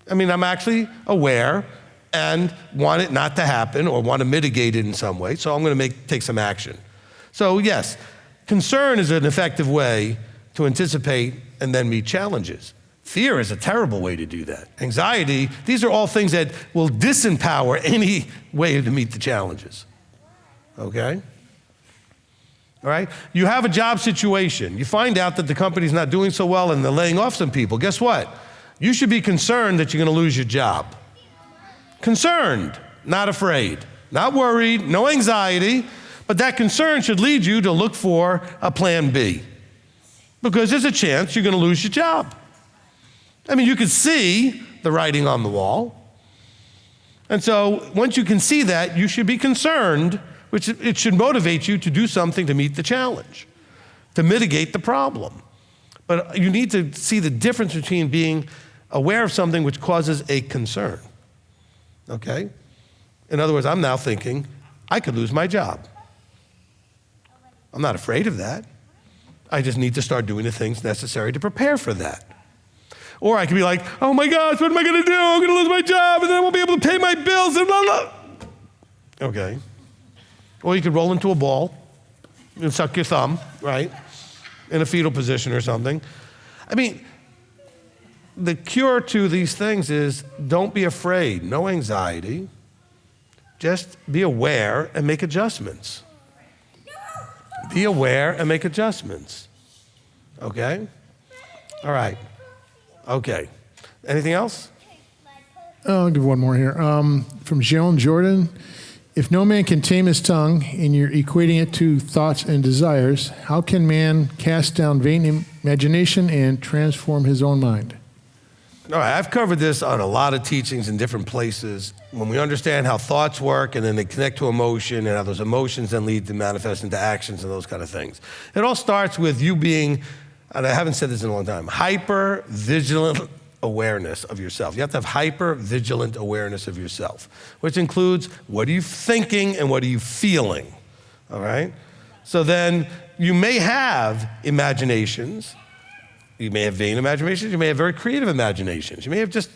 I mean, I'm actually aware and want it not to happen or want to mitigate it in some way, so I'm going to take some action. So yes, concern is an effective way to anticipate and then meet challenges. Fear is a terrible way to do that. Anxiety, these are all things that will disempower any way to meet the challenges, okay? All right? You have a job situation. You find out that the company's not doing so well and they're laying off some people. Guess what? You should be concerned that you're going to lose your job. Concerned, not afraid, not worried, no anxiety, but that concern should lead you to look for a plan B because there's a chance you're going to lose your job. I mean, you can see the writing on the wall. And so once you can see that, you should be concerned, which it should motivate you to do something to meet the challenge, to mitigate the problem. But you need to see the difference between being aware of something which causes a concern, okay? In other words, I'm now thinking, I could lose my job. I'm not afraid of that. I just need to start doing the things necessary to prepare for that. Or I could be like, oh my gosh, what am I gonna do? I'm gonna lose my job and then I won't be able to pay my bills and blah, blah. Okay. Or you could roll into a ball and suck your thumb, right? In a fetal position or something. I mean, the cure to these things is don't be afraid, no anxiety. Just be aware and make adjustments. Be aware and make adjustments. Okay? All right. Okay. Anything else? I'll give one more here. From Joan Jordan. If no man can tame his tongue, and you're equating it to thoughts and desires, how can man cast down vain imagination and transform his own mind? All right, I've covered this on a lot of teachings in different places. When we understand how thoughts work and then they connect to emotion and how those emotions then lead to manifest into actions and those kind of things. It all starts with you being, and I haven't said this in a long time, hyper-vigilant awareness of yourself. You have to have hyper-vigilant awareness of yourself, which includes what are you thinking and what are you feeling, all right? So then you may have imaginations. You may have vain imaginations. You may have very creative imaginations. You may have just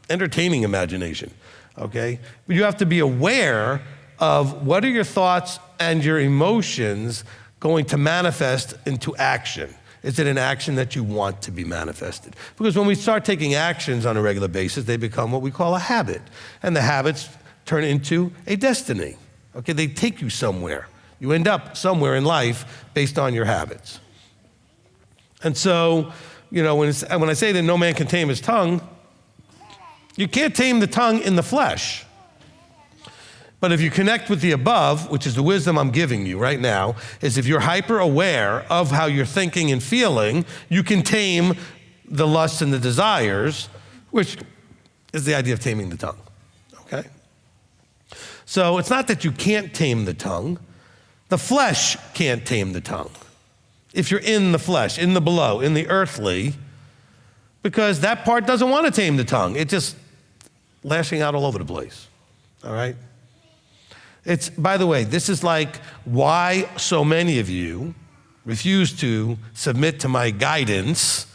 entertaining imagination, okay? But you have to be aware of what are your thoughts and your emotions going to manifest into action. Is it an action that you want to be manifested? Because when we start taking actions on a regular basis, they become what we call a habit. And the habits turn into a destiny, okay? They take you somewhere. You end up somewhere in life based on your habits. And so, when I say that no man can tame his tongue, you can't tame the tongue in the flesh. But if you connect with the above, which is the wisdom I'm giving you right now, is if you're hyper aware of how you're thinking and feeling, you can tame the lusts and the desires, which is the idea of taming the tongue, okay? So it's not that you can't tame the tongue. The flesh can't tame the tongue. If you're in the flesh, in the below, in the earthly, because that part doesn't want to tame the tongue. It's just lashing out all over the place, all right? By the way, this is like why so many of you refuse to submit to my guidance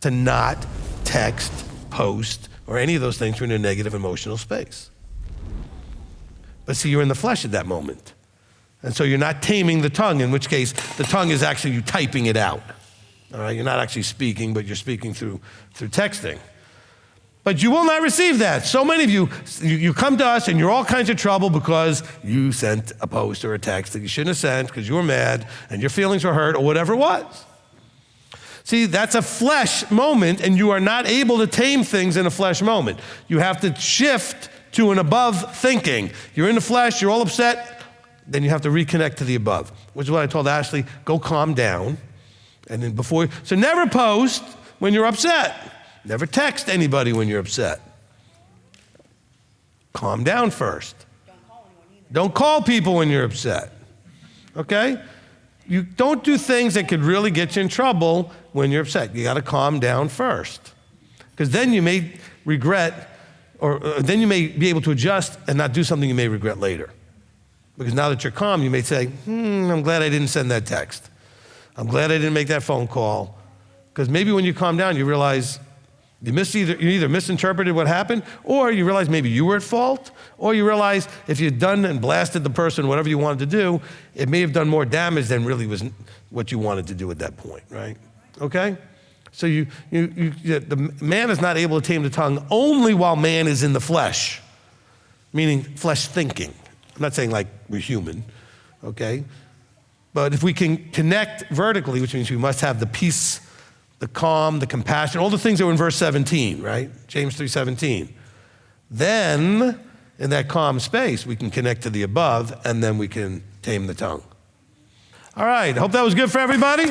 to not text, post, or any of those things when you're in a negative emotional space. But see, you're in the flesh at that moment. And so you're not taming the tongue, in which case the tongue is actually you typing it out. All right, you're not actually speaking, but you're speaking through texting. But you will not receive that. So many of you come to us and you're all kinds of trouble because you sent a post or a text that you shouldn't have sent because you were mad and your feelings were hurt or whatever it was. See, that's a flesh moment, and you are not able to tame things in a flesh moment. You have to shift to an above thinking. You're in the flesh, you're all upset, then you have to reconnect to the above, which is what I told Ashley, go calm down. And then so never post when you're upset. Never text anybody when you're upset. Calm down first. Don't call people when you're upset. Okay? You don't do things that could really get you in trouble when you're upset. You got to calm down first. Because then you may regret, or then you may be able to adjust and not do something you may regret later. Because now that you're calm, you may say, I'm glad I didn't send that text. I'm glad I didn't make that phone call. Because maybe when you calm down, you realize you either misinterpreted what happened, or you realize maybe you were at fault, or you realize if you'd done and blasted the person, whatever you wanted to do, it may have done more damage than really was what you wanted to do at that point, right? Okay? So the man is not able to tame the tongue only while man is in the flesh, meaning flesh thinking. I'm not saying like we're human, okay? But if we can connect vertically, which means we must have the peace, the calm, the compassion, all the things that were in verse 17, right? James 3:17. Then, in that calm space, we can connect to the above, and then we can tame the tongue. All right, hope that was good for everybody.